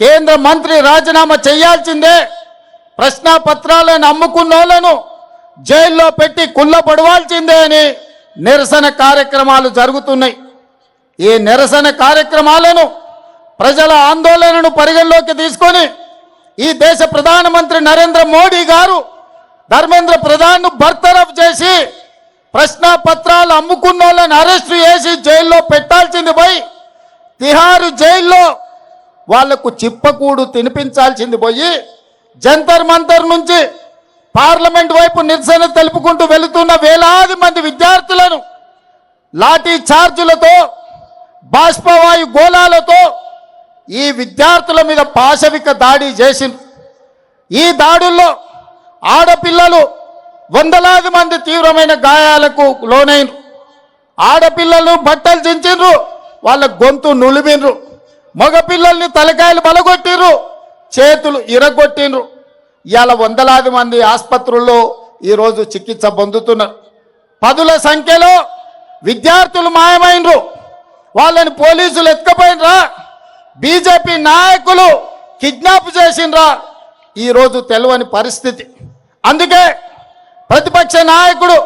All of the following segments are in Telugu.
కేంద్ర మంత్రి రాజీనామా చేయాల్సిందే, ప్రశ్నాపత్రాలను అమ్ముకున్నోళ్లను జైల్లో పెట్టి కుళ్ళపడవాల్సిందే అని నిరసన కార్యక్రమాలు జరుగుతున్నాయి. ఈ నిరసన కార్యక్రమాలను ప్రజల ఆందోళనను పరిగణలోకి తీసుకొని ఈ దేశ ప్రధానమంత్రి నరేంద్ర మోడీ గారు ధర్మేంద్ర ప్రధాన్ను బర్తరఫ్ చేసి ప్రశ్నాపత్రాలు అమ్ముకున్నోళ్ళని అరెస్టు చేసి జైల్లో పెట్టాల్సింది పోయి తిహారు జైల్లో వాళ్లకు చిప్పకూడు తినిపించాల్సింది పోయి జంతర్ మంతర్ నుంచి పార్లమెంట్ వైపు నిరసన తెలుపుకుంటూ వెళుతున్న వేలాది మంది విద్యార్థులను లాఠీ చార్జులతో బాష్పవాయు గోళాలతో ఈ విద్యార్థుల మీద పాశవిక దాడి చేసింది. ఈ దాడుల్లో ఆడపిల్లలు వందలాది మంది తీవ్రమైన గాయాలకు లోనైనరు. ఆడపిల్లలు బట్టలు చించిండ్రు, వాళ్ళ గొంతు నులిమిండ్రు. మగపిల్లల్ని తలకాయలు బలగొట్టిండ్రు, చేతులు ఇరగొట్టిండ్రు. ఇవాళ వందలాది మంది ఆసుపత్రుల్లో ఈరోజు చికిత్స పొందుతున్నారు. పదుల సంఖ్యలో విద్యార్థులు మాయమైనరు, వాళ్ళని పోలీసులు ఎత్తుకపోయినరా, బీజేపీ నాయకులు కిడ్నాప్ చేసిండ్రా, ఈరోజు తెలియని పరిస్థితి. అందుకే ప్రతిపక్ష నాయకుడు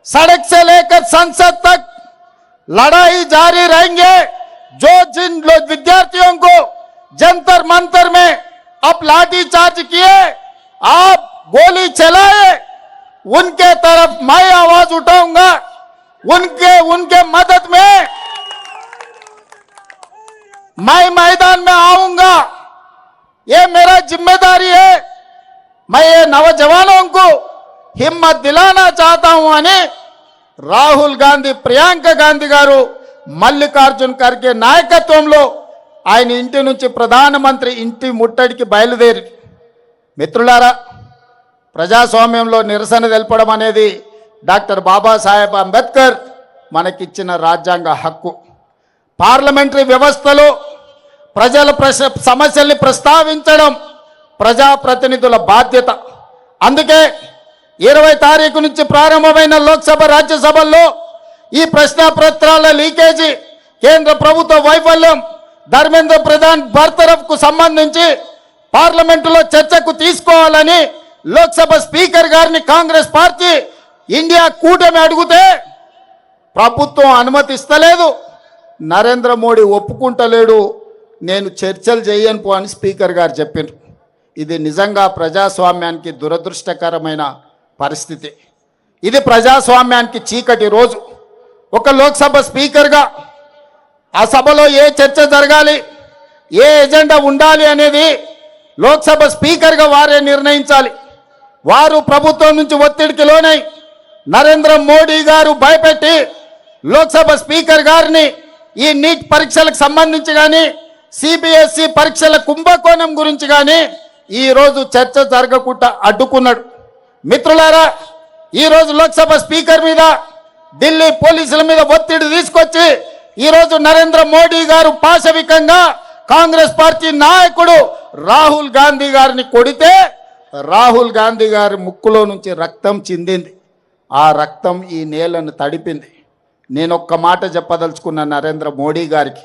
సడక్ से लेकर संसद तक लड़ाई जारी रहेंगे, जो जिन विद्यार्थियों को जंतर मंतर में आप लाठी चार्ज किए, आप गोली चलाए, उनके तरफ मैं आवाज उठाऊंगा, उनके मदद में मैं मैदान में आऊंगा, ये मेरा जिम्मेदारी है. मैं ये नौजवानों को हिम्मत दिलाना चाहता हूं అని రాహుల్ గాంధీ, ప్రియాంక గాంధీ గారు మల్లికార్జున్ ఖర్గే నాయకత్వంలో ఆయన ఇంటి నుంచి ప్రధానమంత్రి ఇంటి ముట్టడికి బయలుదేరి. మిత్రులారా, ప్రజాస్వామ్యంలో నిరసన తెలపడం అనేది డాక్టర్ బాబాసాహెబ్ అంబేద్కర్ మనకిచ్చిన రాజ్యాంగ హక్కు. పార్లమెంటరీ వ్యవస్థలో ప్రజల సమస్యల్ని ప్రస్తావించడం ప్రజాప్రతినిధుల బాధ్యత. అందుకే 20 తారీఖు నుంచి ప్రారంభమైన లోక్సభ, రాజ్యసభల్లో ఈ ప్రశ్నాపత్రాల లీకేజీ, కేంద్ర ప్రభుత్వ వైఫల్యం, ధర్మేంద్ర ప్రధాన్ బర్తరఫ్కు సంబంధించి పార్లమెంటులో చర్చకు తీసుకోవాలని లోక్సభ స్పీకర్ గారిని కాంగ్రెస్ పార్టీ ఇండియా కూటమి అడిగితే ప్రభుత్వం అనుమతిస్తలేదు, నరేంద్ర మోడీ ఒప్పుకుంటలేడు, నేను చర్చలు చేయను పో అని స్పీకర్ గారు చెప్పారు. ఇది నిజంగా ప్రజాస్వామ్యానికి దురదృష్టకరమైన పరిస్థితి. ఇది ప్రజాస్వామ్యానికి చీకటి రోజు. ఒక లోక్సభ స్పీకర్గా ఆ సభలో ఏ చర్చ జరగాలి, ఏ ఎజెండా ఉండాలి అనేది లోక్సభ స్పీకర్గా వారే నిర్ణయించాలి. వారు ప్రభుత్వం నుంచి ఒత్తిడికి లోనై నరేంద్ర మోడీ గారు భయపెట్టి లోక్సభ స్పీకర్ గారిని ఈ నీట్ పరీక్షలకు సంబంధించి కానీ, సిబిఎస్ఈ పరీక్షల కుంభకోణం గురించి కానీ ఈరోజు చర్చ జరగకుండా అడ్డుకున్నాడు. మిత్రులారా, ఈరోజు లోక్సభ స్పీకర్ మీద, ఢిల్లీ పోలీసుల మీద ఒత్తిడి తీసుకొచ్చి ఈరోజు నరేంద్ర మోడీ గారు పాశవికంగా కాంగ్రెస్ పార్టీ నాయకుడు రాహుల్ గాంధీ గారిని కొడితే రాహుల్ గాంధీ గారి ముక్కులో నుంచి రక్తం చిందింది. ఆ రక్తం ఈ నేలను తడిపింది. నేను ఒక్క మాట చెప్పదలుచుకున్న నరేంద్ర మోడీ గారికి,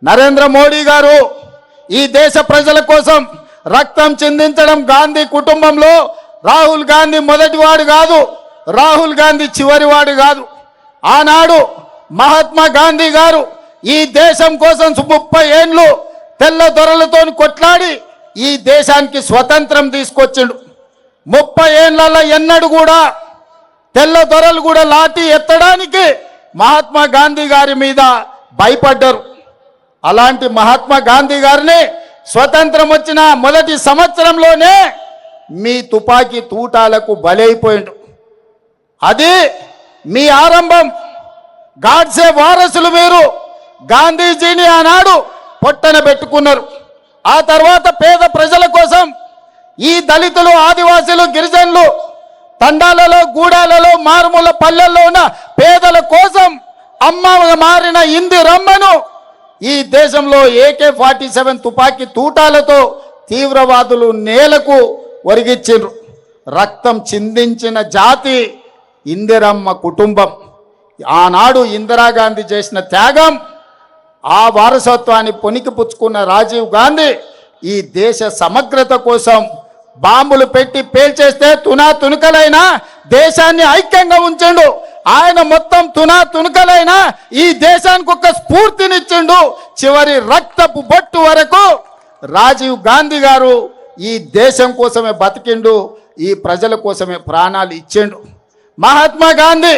నరేంద్ర మోడీ గారు ఈ దేశ ప్రజల కోసం రక్తం చిందించడం గాంధీ కుటుంబంలో రాహుల్ గాంధీ మొదటివాడు కాదు, రాహుల్ గాంధీ చివరివాడు కాదు. ఆనాడు మహాత్మా గాంధీ గారు ఈ దేశం కోసం 30 ఏళ్ళు తెల్ల దొరలతో కొట్లాడి ఈ దేశానికి స్వతంత్రం తీసుకొచ్చిండు. 30 ఏళ్లలో ఎన్నడూ కూడా తెల్ల దొరలు కూడా లాఠీ ఎత్తడానికి మహాత్మా గాంధీ గారి మీద భయపడ్డారు. అలాంటి మహాత్మా గాంధీ గారిని స్వతంత్రం వచ్చిన మొదటి సంవత్సరంలోనే మీ తుపాకీ తూటాలకు బలైపోయిండు. అది మీ ఆరంభం. గాడ్సే వారసులు మీరు. గాంధీజీని ఆనాడు పొట్టన పెట్టుకున్నారు. ఆ తర్వాత పేద ప్రజల కోసం ఈ దళితులు, ఆదివాసులు, గిరిజనులు తండాలలో, గూడాలలో, మారుమూల పల్లెల్లో ఉన్న పేదల కోసం అమ్మ మారిన ఇందిరమ్మను ఈ దేశంలో AK-47 తుపాకీ తూటాలతో తీవ్రవాదులు నేలకు ఒరిగిచ్చిండ్రు. రక్తం చిందించిన జాతి ఇందిరమ్మ కుటుంబం. ఆనాడు ఇందిరాగాంధీ చేసిన త్యాగం ఆ వారసత్వాన్ని పుణికిపుచ్చుకున్న రాజీవ్ గాంధీ ఈ దేశ సమగ్రత కోసం బాంబులు పెట్టి పేల్చేస్తే తునకలైనా దేశాన్ని ఐక్యంగా ఉంచండు. ఆయన మొత్తం తునకలైనా ఈ దేశానికి ఒక స్ఫూర్తినిచ్చిండు. చివరి రక్తపు బొట్టు వరకు రాజీవ్ గాంధీ గారు ఈ దేశం కోసమే బతికిండు, ఈ ప్రజల కోసమే ప్రాణాలు ఇచ్చిండు. మహాత్మా గాంధీ,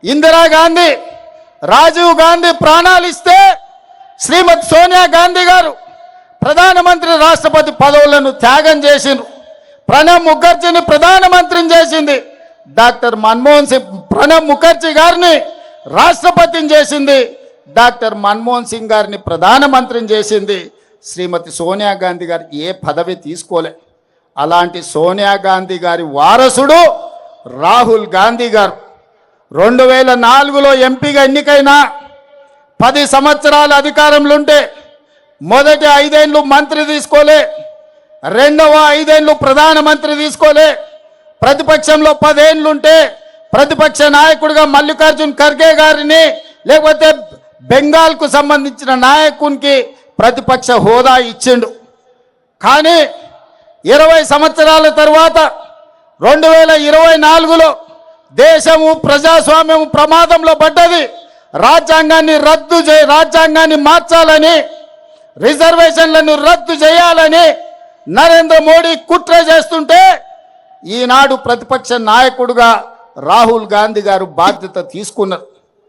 ఇందిరాగాంధీ, రాజీవ్ గాంధీ ప్రాణాలు ఇస్తే శ్రీమతి సోనియా గాంధీ గారు ప్రధానమంత్రి రాష్ట్రపతి పదవులను త్యాగం చేసిండ్రు. ప్రణబ్ ముఖర్జీని ప్రధానమంత్రిని చేసింది. డాక్టర్ మన్మోహన్ సింగ్ ప్రణబ్ ముఖర్జీ గారిని రాష్ట్రపతిని చేసింది. డాక్టర్ మన్మోహన్ సింగ్ గారిని ప్రధానమంత్రిని చేసింది. శ్రీమతి సోనియా గాంధీ గారు ఏ పదవి తీసుకోలే. అలాంటి సోనియా గాంధీ గారి వారసుడు రాహుల్ గాంధీ గారు 2004లో ఎంపీగా ఎన్నికైనా 10 సంవత్సరాల అధికారంలో ఉంటే మొదటి 5 ఏళ్ళు మంత్రి తీసుకోలే, రెండవ 5 ఏళ్ళు ప్రధానమంత్రి తీసుకోలే. ప్రతిపక్షంలో 10 ఏళ్ళు ఉంటే ప్రతిపక్ష నాయకుడిగా మల్లికార్జున్ ఖర్గే గారిని లేకపోతే బెంగాల్కు సంబంధించిన నాయకునికి ప్రతిపక్ష హోదా ఇచ్చిండు. కానీ 20 సంవత్సరాల తర్వాత 2024లో దేశము ప్రజాస్వామ్యము ప్రమాదంలో పడ్డది. రాజ్యాంగాన్ని మార్చాలని, రిజర్వేషన్లను రద్దు చేయాలని నరేంద్ర మోడీ కుట్ర చేస్తుంటే ఈనాడు ప్రతిపక్ష నాయకుడుగా రాహుల్ గాంధీ గారు బాధ్యత తీసుకున్నారు.